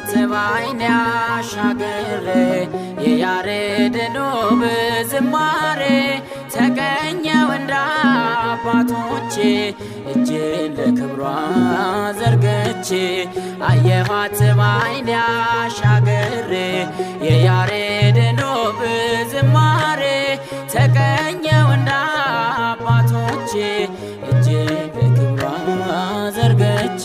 አየኋት ባይኔ አሻግሬ የያሬድን ውብ ዝማሬ ተቀኘው እንደ አባቶቼ እጄን ለክብሯ ዘርግቼ አየኋት ባይኔ አሻግሬ የያሬድን ውብ ዝማሬ ተቀኘው እንደ አባቶቼ እጄን ለክብሯ ዘርግቼ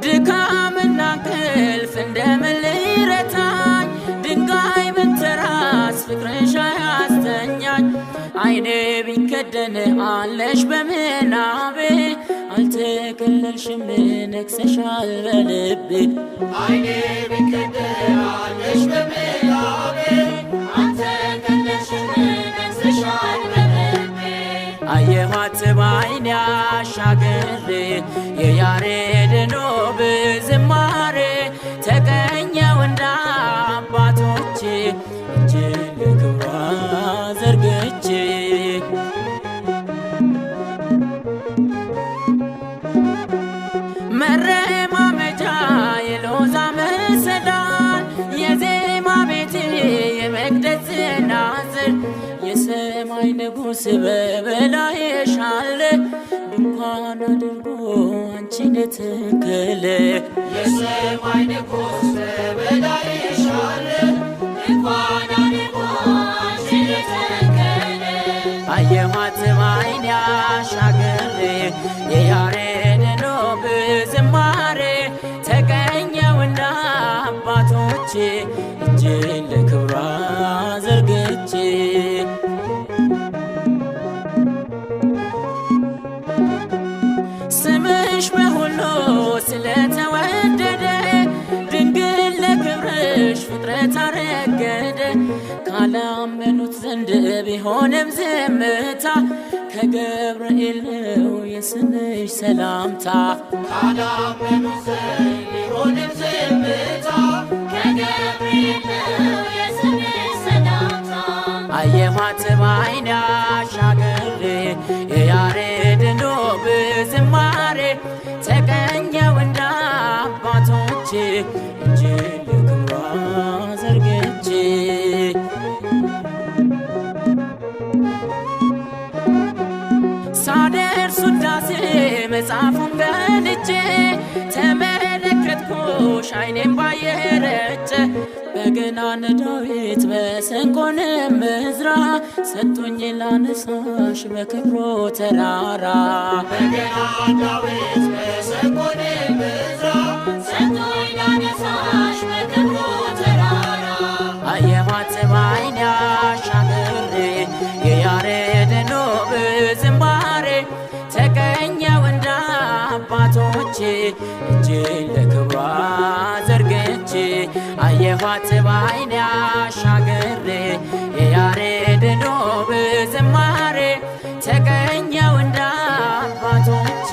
ድካምና እንቅልፍ እንደምን ሊረታኝ ድንጋይ ብትራስ ፍቅርሽ አያስተኛኝ አይኔ ቢከደን አለሽ በምናቤ አልተከለልሽም ነግሰሻል በልቤ አይኔ ቢከደን አለሽ በምናቤ አልተከለልሽም ነግሰሻል በልቤ አየኋት ባይኔ አሻግሬ የያሬድን ውብ ዝማሬ ተቀኘው እንደ አባቶቼ እጄን ለክብሯ ዘርግቼ መረማመጃ የሎዛ መሰላል የዜማ ቤቴ የመቅደስ ናዝር የሰማይ ንጉሥ በበላይሽ አለ ድንኳን አድርጎ አንቺን ተከለ የሰማይ ንጉሥ በበላይሽ አለ ድንኳን አድርጎ አንቺን ተከለ አየኋት ባይኔ አሻግሬ የያሬድን ውብ ዝማሬ ተቀኘው እንደ አባቶቼ እጄን ለክብሯ ዘርግቼ ስምሽ በሁሉ ስለተወደደ ድንግል ለክብርሽ ፍጥረት አረገደ ካላመኑት ዘንድ ቢሆንም ዝምታ ከገብርኤል ነው የስምሽ ሰላምታ ካላመኑት ዘንድ ቢሆንም ዝምታ ከገብርኤል ነው የስምሽ ሰላምታ አየኋት ባይኔ አሻግሬ የያሬድን ውብ ዝማሬ ተቀኘው እንደ አባቶቼ እጄን ለክብሯ ዘርግቼ ሳደርስ ውዳሴ መጽሐፉን ገልጬ ተመለከትኩሽ አይኔም ባየረጨ በገናን ዳዊት መሰንቆንም ዕዝራ ሰጥቶኝ ላነሳሽ በክብሩ ተራራ በገናን ዳዊት መሰንቆንም ዕዝራ ሰጥቶኝ ላነሳሽ በክብሩ ተራራ አየኋት ባይኔ አሻግሬ የያሬድን ውብ ዝማሬ ተቀኘው እንደ አባቶቼ እጄን ለክብሯ ዘርግቼ አየኋት ባይኔ አሻግሬ የያሬድን ውብ ዝማሬ ተቀኘው እንደ አባቶቼ